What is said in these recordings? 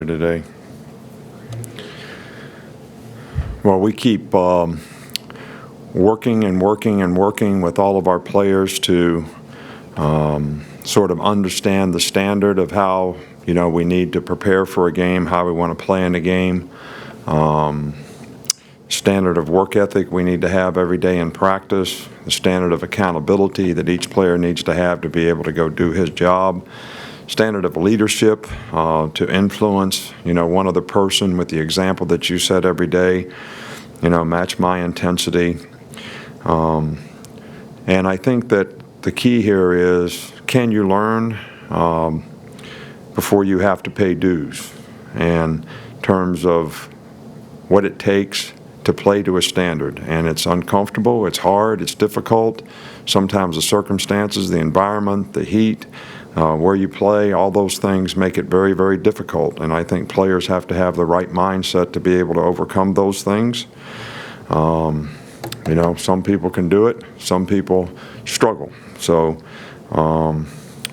today? Well, we keep working and working and working with all of our players to sort of understand the standard of how, we need to prepare for a game, how we want to play in a game, standard of work ethic we need to have every day in practice, the standard of accountability that each player needs to have to be able to go do his job, standard of leadership to influence, one other person with the example that you set every day, match my intensity. And I think that the key here is, can you learn before you have to pay dues? And in terms of what it takes to play to a standard. And it's uncomfortable, it's hard, it's difficult. Sometimes the circumstances, the environment, the heat, where you play, all those things make it very, very difficult. And I think players have to have the right mindset to be able to overcome those things. Some people can do it, some people struggle. So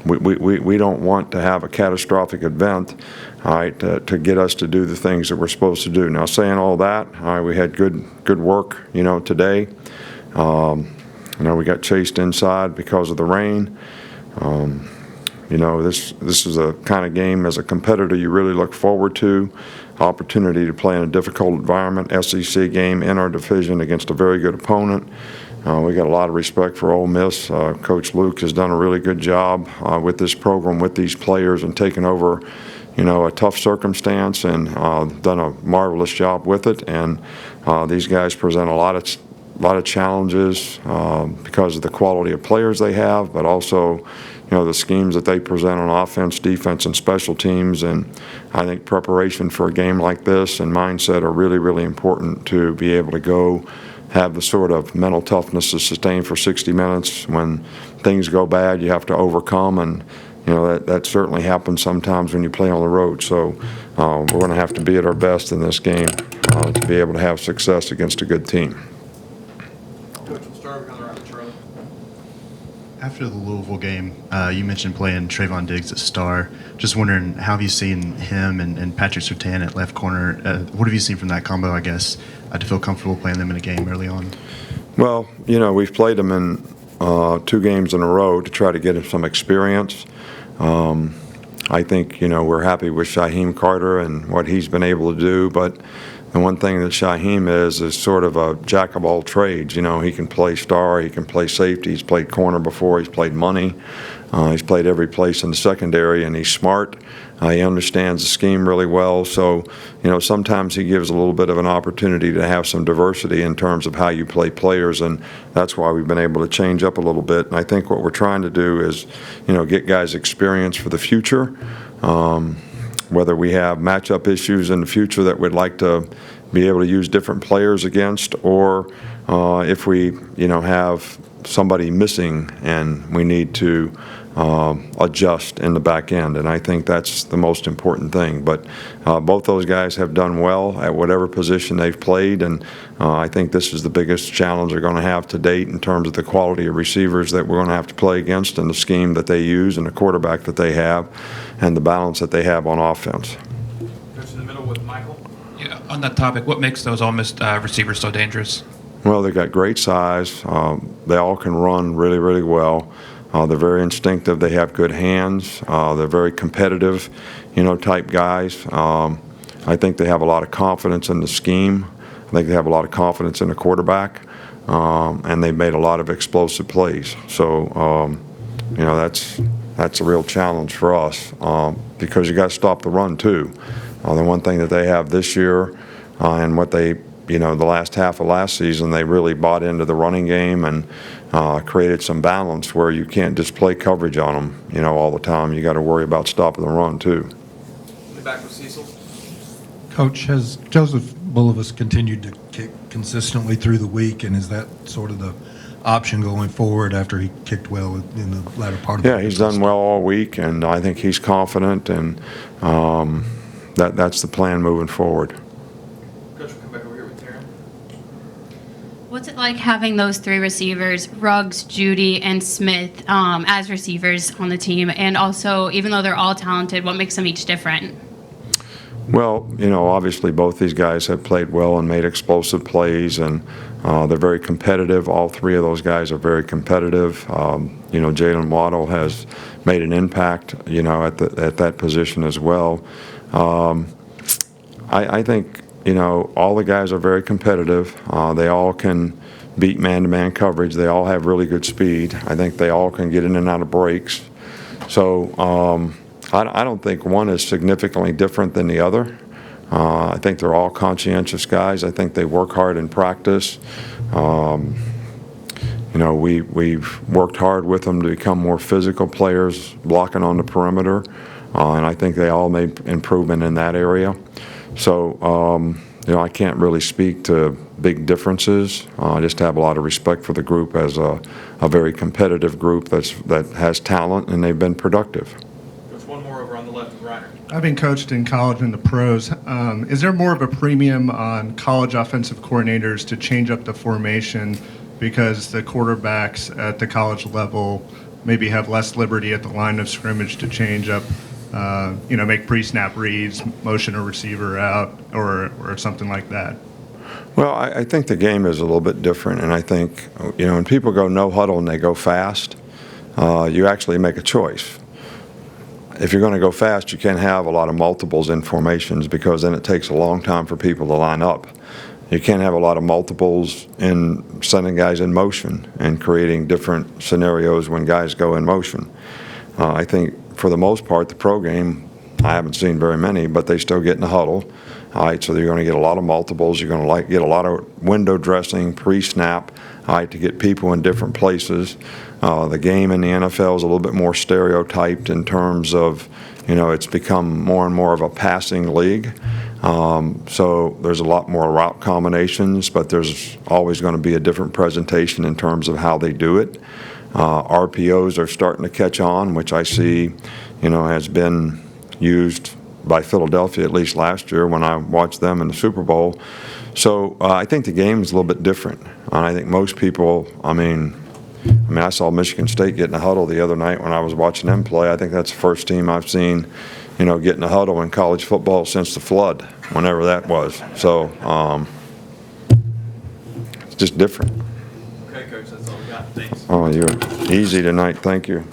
we don't want to have a catastrophic event, all right, to get us to do the things that we're supposed to do. Now, saying all that, all right, we had good work, today. We got chased inside because of the rain. This is a kind of game as a competitor you really look forward to. Opportunity to play in a difficult environment, SEC game in our division against a very good opponent. We got a lot of respect for Ole Miss. Coach Luke has done a really good job with this program, with these players, and taken over, a tough circumstance and done a marvelous job with it. And these guys present a lot of challenges because of the quality of players they have, but also the schemes that they present on offense, defense, and special teams. And I think preparation for a game like this and mindset are really, really important to be able to go have the sort of mental toughness to sustain for 60 minutes. When things go bad, you have to overcome, and that certainly happens sometimes when you play on the road. So we're going to have to be at our best in this game to be able to have success against a good team. After the Louisville game, you mentioned playing Trayvon Diggs at star. Just wondering, how have you seen him and Patrick Surtain at left corner? What have you seen from that combo, I guess, to feel comfortable playing them in a game early on? Well, we've played them in 2 games in a row to try to get him some experience. I think, we're happy with Shyheim Carter and what he's been able to do, but the one thing that Shyheim is sort of a jack of all trades. He can play star, he can play safety, he's played corner before, he's played money, he's played every place in the secondary, and he's smart. He understands the scheme really well. So, sometimes he gives a little bit of an opportunity to have some diversity in terms of how you play players, and that's why we've been able to change up a little bit. And I think what we're trying to do is, get guys experience for the future. Whether we have matchup issues in the future that we'd like to be able to use different players against, or if we, have somebody missing and we need to adjust in the back end. And I think that's the most important thing. But both those guys have done well at whatever position they've played, and I think this is the biggest challenge they're going to have to date in terms of the quality of receivers that we're going to have to play against, and the scheme that they use, and the quarterback that they have, and the balance that they have on offense. Coach, in the middle with Michael. Yeah, on that topic, what makes those Ole Miss receivers so dangerous? Well, they've got great size. They all can run really, really well. They're very instinctive. They have good hands. They're very competitive, type guys. I think they have a lot of confidence in the scheme. I think they have a lot of confidence in the quarterback, and they've made a lot of explosive plays. So, that's a real challenge for us because you got to stop the run too. The one thing that they have this year, and what they, the last half of last season, they really bought into the running game and created some balance where you can't just play coverage on them, all the time. You got to worry about stopping the run too. Back with Cecil. Coach, has Joseph Bulovas continued to kick consistently through the week, and is that sort of the option going forward after he kicked well in the latter part of the Yeah, he's done well all week, and I think he's confident, and that's the plan moving forward. Coach, we'll come back over here with Taryn. What's it like having those 3 receivers, Ruggs, Judy, and Smith, as receivers on the team? And also, even though they're all talented, what makes them each different? Well, obviously both these guys have played well and made explosive plays, and they're very competitive. All three of those guys are very competitive. Jalen Waddle has made an impact, at that position as well. I think, all the guys are very competitive. They all can beat man-to-man coverage. They all have really good speed. I think they all can get in and out of breaks. So I don't think one is significantly different than the other. I think they're all conscientious guys. I think they work hard in practice. We've worked hard with them to become more physical players, blocking on the perimeter, and I think they all made improvement in that area. So, I can't really speak to big differences. I just have a lot of respect for the group as a very competitive group that has talent, and they've been productive. Coach, one more over on the left with Reiner. Having coached in college and the pros, is there more of a premium on college offensive coordinators to change up the formation because the quarterbacks at the college level maybe have less liberty at the line of scrimmage to change up, make pre-snap reads, motion a receiver out, or something like that? Well, I think the game is a little bit different, and I think, when people go no huddle and they go fast, you actually make a choice. If you're going to go fast, you can't have a lot of multiples in formations because then it takes a long time for people to line up. You can't have a lot of multiples in sending guys in motion and creating different scenarios when guys go in motion. I think for the most part, the pro game, I haven't seen very many, but they still get in the huddle. All right, so you're going to get a lot of multiples. You're going to get a lot of window dressing, pre-snap, all right, to get people in different places. The game in the NFL is a little bit more stereotyped in terms of, it's become more and more of a passing league. So there's a lot more route combinations, but there's always going to be a different presentation in terms of how they do it. RPOs are starting to catch on, which I see, has been used by Philadelphia, at least last year when I watched them in the Super Bowl. So I think the game is a little bit different. And I think most people, I saw Michigan State get in a huddle the other night when I was watching them play. I think that's the first team I've seen, get in a huddle in college football since the flood, whenever that was. So it's just different. Okay, Coach, that's all we got. Thanks. Oh, you're easy tonight. Thank you.